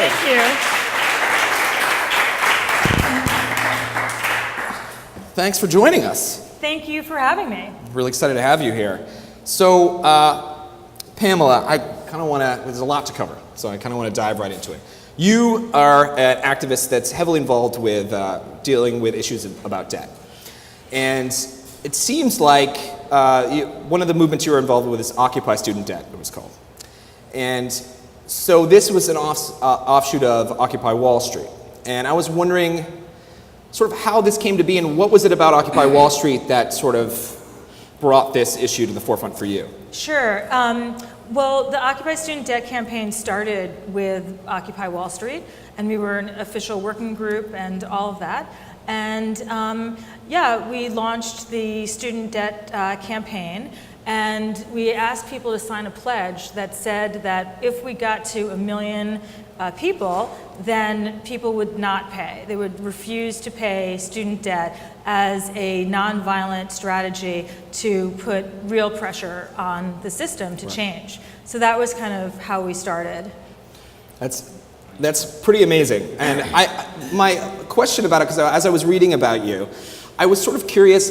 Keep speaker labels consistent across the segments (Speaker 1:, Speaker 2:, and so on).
Speaker 1: Thank you.
Speaker 2: Thanks for joining us.
Speaker 1: Thank you for having me.
Speaker 2: Really excited to have you here. So, Pamela, I kind of want to, there's a lot to cover, so I kind of want to dive right into it. You are an activist that's heavily involved with dealing with issues about debt. And it seems like one of the movements you were involved with is Occupy Student Debt, it was called. And so this was an offshoot of Occupy Wall Street. And I was wondering sort of how this came to be and what was it about Occupy Wall Street that sort of brought this issue to the forefront for you?
Speaker 1: Sure. Well, the Occupy Student Debt campaign started with Occupy Wall Street, and we were an official working group and all of that. And yeah, we launched the student debt campaign, and we asked people to sign a pledge that said that if we got to 1 million people, then people would not pay. They would refuse to pay student debt as a nonviolent strategy to put real pressure on the system to change. So that was kind of how we started.
Speaker 2: That's pretty amazing. And my question about it, because as I was reading about you, I was sort of curious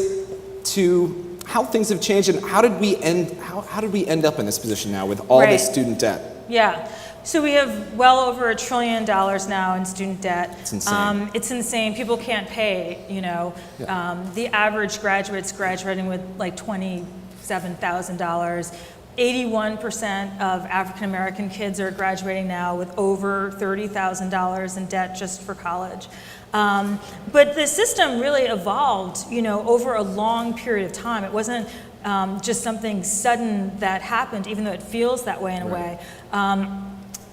Speaker 2: to how things have changed and how did we end up in this position now with all this student debt?
Speaker 1: Yeah. So we have well over $1 trillion now in student debt.
Speaker 2: It's insane.
Speaker 1: It's insane. People can't pay, you know.
Speaker 2: Yeah.
Speaker 1: The average graduate's graduating with like $27,000. 81% of African American kids are graduating now with over $30,000 in debt just for college. But the system really evolved, you know, over a long period of time. It wasn't just something sudden that happened, even though it feels that way in a way.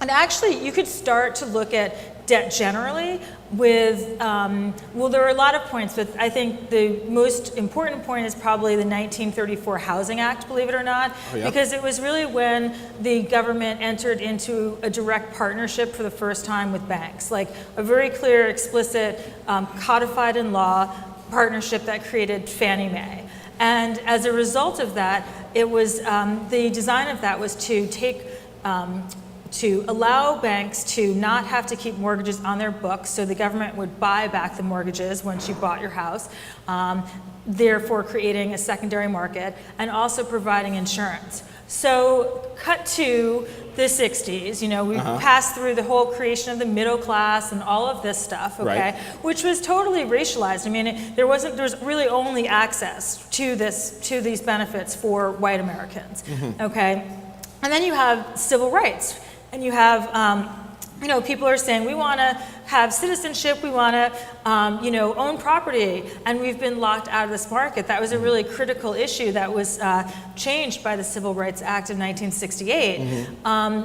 Speaker 1: And actually, you could start to look at debt generally with, well, there are a lot of points, but I think the most important point is probably the 1934 Housing Act, believe it or not, because it was really when the government entered into a direct partnership for the first time with banks, like a very clear, explicit, codified in law partnership that created Fannie Mae. And as a result of that, it was, the design of that was to take, to allow banks to not have to keep mortgages on their books, so the government would buy back the mortgages once you bought your house, therefore creating a secondary market, and also providing insurance. So cut to the 60s, you know, we passed through the whole creation of the middle class and all of this stuff, okay, which was totally racialized. I mean, there was really only access to these benefits for white Americans, okay? And then you have civil rights. And you have, you know, people are saying we want to have citizenship, we want to, you know, own property, and we've been locked out of this market. That was a really critical issue that was changed by the Civil Rights Act of 1968.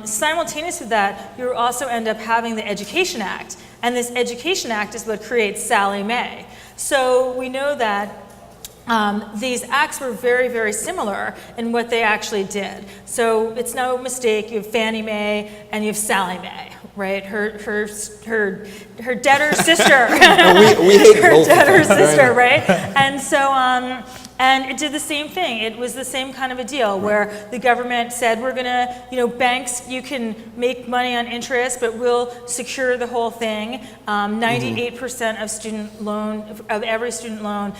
Speaker 1: Simultaneous with that, you also end up having the Education Act, and this Education Act is what creates Sallie Mae. So we know that these acts were very, very similar in what they actually did. So it's no mistake, you have Fannie Mae and you have Sallie Mae, right? Her debtor sister.
Speaker 2: We hate
Speaker 1: her
Speaker 2: both
Speaker 1: debtor sister, right? And so, and it did the same thing. It was the same kind of a deal where the government said, we're gonna, you know, banks, you can make money on interest, but we'll secure the whole thing. 98% of every student loan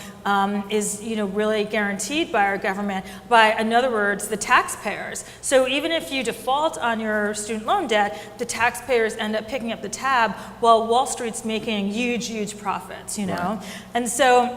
Speaker 1: is, you know, really guaranteed by our government, by, in other words, the taxpayers. So even if you default on your student loan debt, the taxpayers end up picking up the tab while Wall Street's making huge, huge profits, you know? And so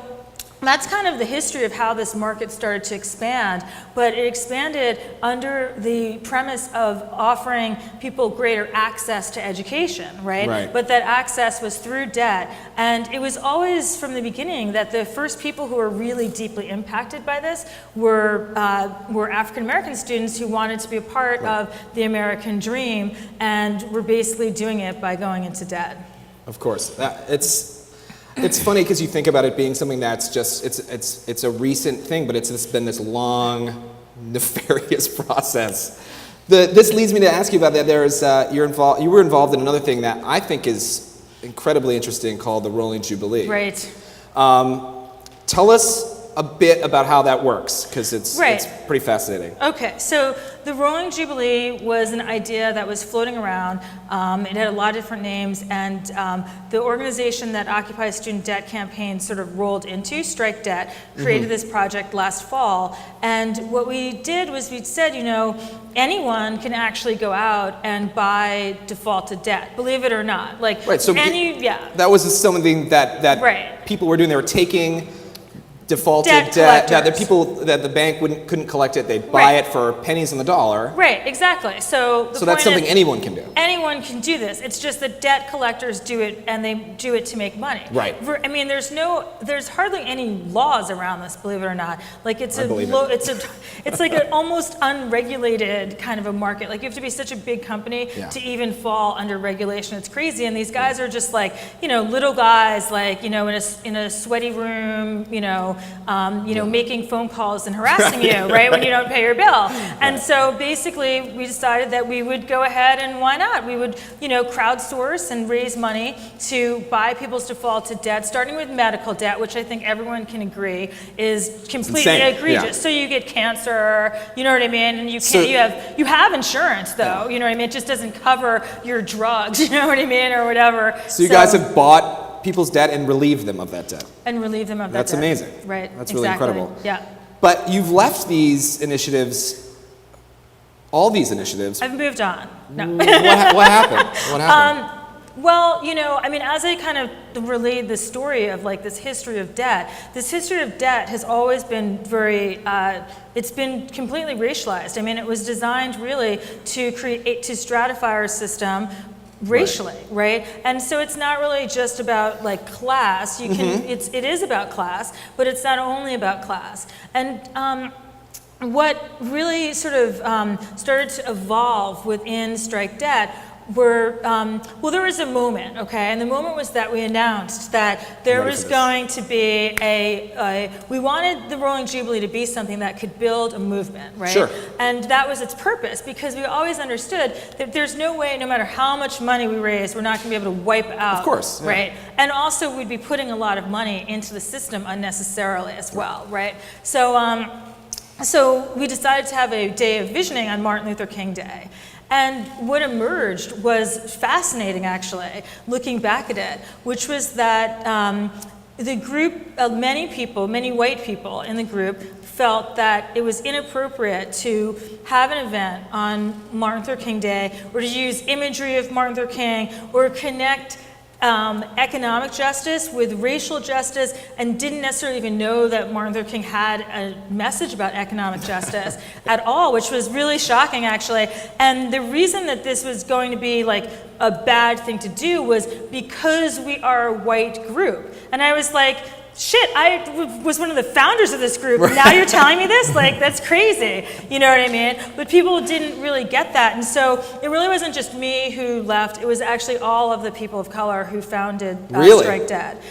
Speaker 1: that's kind of the history of how this market started to expand, but it expanded under the premise of offering people greater access to education, right? But that access was through debt, and it was always from the beginning that the first people who were really deeply impacted by this were African American students who wanted to be a part of the American dream, and were basically doing it by going into debt.
Speaker 2: Of course, it's funny because you think about it being something that's just, it's a recent thing, but it's been this long, nefarious process. This leads me to ask you about that. You were involved in another thing that I think is incredibly interesting called the Rolling Jubilee.
Speaker 1: Right.
Speaker 2: Tell us a bit about how that works, because it's pretty fascinating.
Speaker 1: Okay, so the Rolling Jubilee was an idea that was floating around. It had a lot of different names, and the organization that Occupy Student Debt Campaign sort of rolled into, Strike Debt, created this project last fall. And what we did was we said, anyone can actually go out and buy defaulted debt, believe it or not. Like,
Speaker 2: right, so that was something that people were doing. They were taking defaulted debt that the bank couldn't collect it. They'd buy it for pennies on the dollar.
Speaker 1: Right, exactly. So
Speaker 2: that's something anyone can do.
Speaker 1: Anyone can do this. It's just that debt collectors do it, and they do it to make money.
Speaker 2: Right.
Speaker 1: I mean, there's hardly any laws around this, believe it or not. Like it's like an almost unregulated kind of a market. Like you have to be such a big company to even fall under regulation. It's crazy. And these guys are just like, little guys, like, in a sweaty room, making phone calls and harassing you, right, when you don't pay your bill. And so basically we decided that we would go ahead and why not? We would, crowdsource and raise money to buy people's defaulted debt, starting with medical debt, which I think everyone can agree is completely egregious. Yeah. So you get cancer, you know what I mean? And you have insurance though, you know what I mean? It just doesn't cover your drugs, you know what I mean, or whatever.
Speaker 2: So you guys have bought people's debt and relieve them of that debt.
Speaker 1: And relieve them of that debt.
Speaker 2: That's amazing.
Speaker 1: Right.
Speaker 2: That's really incredible.
Speaker 1: Yeah.
Speaker 2: But you've left these initiatives, all these initiatives.
Speaker 1: I've moved on. No.
Speaker 2: What happened? What happened?
Speaker 1: Well, as I kind of relayed the story of like this history of debt has always been it's been completely racialized. I mean, it was designed really to stratify our system racially, right? And so it's not really just about like class. It is about class, but it's not only about class. And what really sort of started to evolve within Strike Debt were, there was a moment, okay? And the moment was that we announced that there was going to be we wanted the Rolling Jubilee to be something that could build a movement, right?
Speaker 2: Sure.
Speaker 1: And that was its purpose, because we always understood that there's no way, no matter how much money we raise, we're not gonna be able to wipe out.
Speaker 2: Of course. Yeah.
Speaker 1: Right? And also we'd be putting a lot of money into the system unnecessarily as well, right? So we decided to have a day of visioning on Martin Luther King Day. And what emerged was fascinating, actually, looking back at it, which was that the group of many white people in the group felt that it was inappropriate to have an event on Martin Luther King Day, or to use imagery of Martin Luther King, or connect economic justice with racial justice, and didn't necessarily even know that Martin Luther King had a message about economic justice at all, which was really shocking, actually. And the reason that this was going to be like a bad thing to do was because we are a white group. And I was like, shit, I was one of the founders of this group. Now you're telling me this? Like, that's crazy. You know what I mean? But people didn't really get that. And so it really wasn't just me who left. It was actually all of the people of color who founded Strike Debt.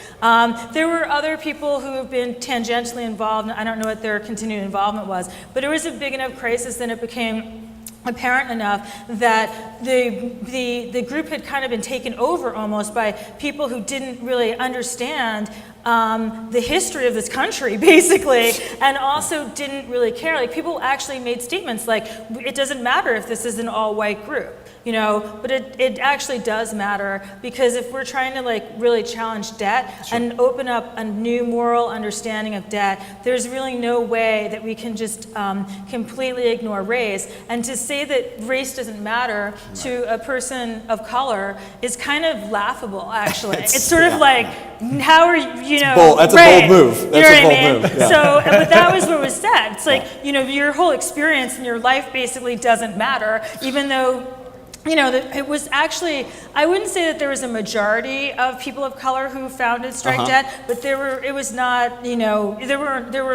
Speaker 1: There were other people who have been tangentially involved, and I don't know what their continued involvement was, but it was a big enough crisis that it became apparent enough that the group had kind of been taken over almost by people who didn't really understand the history of this country, basically, and also didn't really care. Like, people actually made statements like, it doesn't matter if this is an all-white group, but it actually does matter, because if we're trying to like really challenge debt and open up a new moral understanding of debt, there's really no way that we can just completely ignore race. And to say that race doesn't matter to a person of color is kind of laughable, actually. It's sort of like, how are you,
Speaker 2: that's a bold move. That's a bold move. Yeah.
Speaker 1: So, but that was what was said. It's like, your whole experience in your life basically doesn't matter, even though it was actually, I wouldn't say that there was a majority of people of color who founded Strike Debt, but there were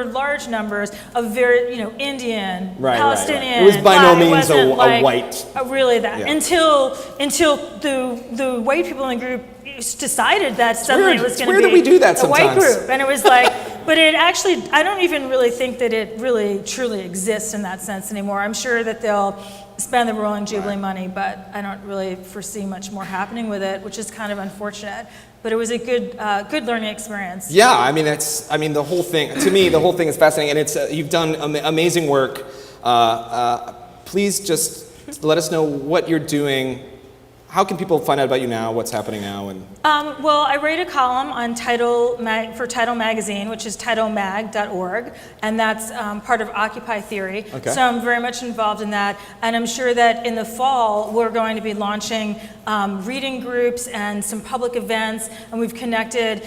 Speaker 1: large numbers of very, Indian, Palestinian.
Speaker 2: It was by no means a white.
Speaker 1: Really that. Yeah. Until the white people in the group decided that suddenly it was going to be a white group. And it was like, but it actually, I don't even really think that it really truly exists in that sense anymore. I'm sure that they'll spend the Rolling Jubilee money, but I don't really foresee much more happening with it, which is kind of unfortunate. But it was a good learning experience.
Speaker 2: Yeah, I mean, the whole thing, to me, the whole thing is fascinating, and it's, you've done amazing work. Please just let us know what you're doing. How can people find out about you now? What's happening now? And
Speaker 1: well, I write a column on for Tidal Magazine, which is tidalmag.org, and that's part of Occupy Theory.
Speaker 2: Okay.
Speaker 1: So I'm very much involved in that, and I'm sure that in the fall we're going to be launching reading groups and some public events, and we've connected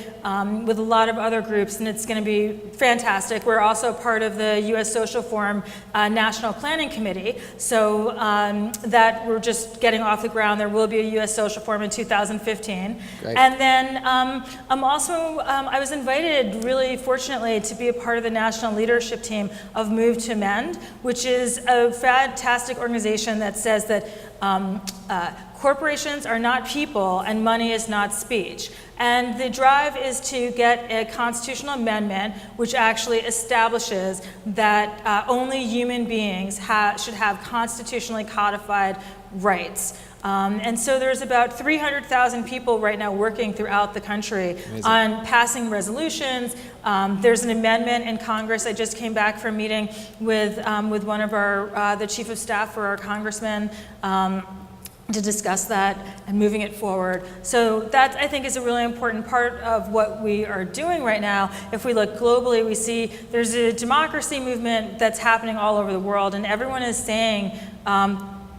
Speaker 1: with a lot of other groups, and it's going to be fantastic. We're also part of the U.S. Social Forum National Planning Committee, so that we're just getting off the ground. There will be a U.S. Social Forum in 2015.
Speaker 2: Great.
Speaker 1: And then I'm also, I was invited, really fortunately, to be a part of the national leadership team of Move to Mend, which is a fantastic organization that says that corporations are not people and money is not speech. And the drive is to get a constitutional amendment which actually establishes that only human beings should have constitutionally codified rights. And so there's about 300,000 people right now working throughout the country
Speaker 2: Amazing.
Speaker 1: On passing resolutions. There's an amendment in Congress. I just came back from a meeting with one of the chief of staff for our congressman to discuss that and moving it forward. So that, I think, is a really important part of what we are doing right now. If we look globally, we see there's a democracy movement that's happening all over the world, and everyone is saying,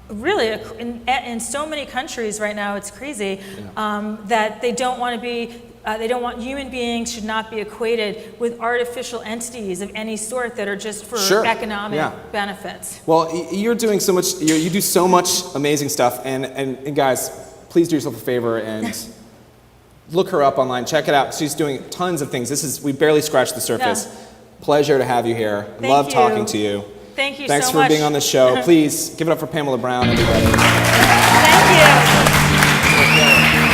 Speaker 1: really, in so many countries right now, it's crazy, that they don't want to be, they don't want human beings should not be equated with artificial entities of any sort that are just for economic benefits.
Speaker 2: Well, you're doing so much, you do so much amazing stuff, and guys, please do yourself a favor and look her up online, check it out. She's doing tons of things. We barely scratched the surface. Yeah. Pleasure to have you here. Love talking to you.
Speaker 1: Thank you
Speaker 2: Thanks
Speaker 1: so
Speaker 2: for
Speaker 1: much.
Speaker 2: being on the show. Please give it up for Pamela Brown, everybody.
Speaker 1: Thank you.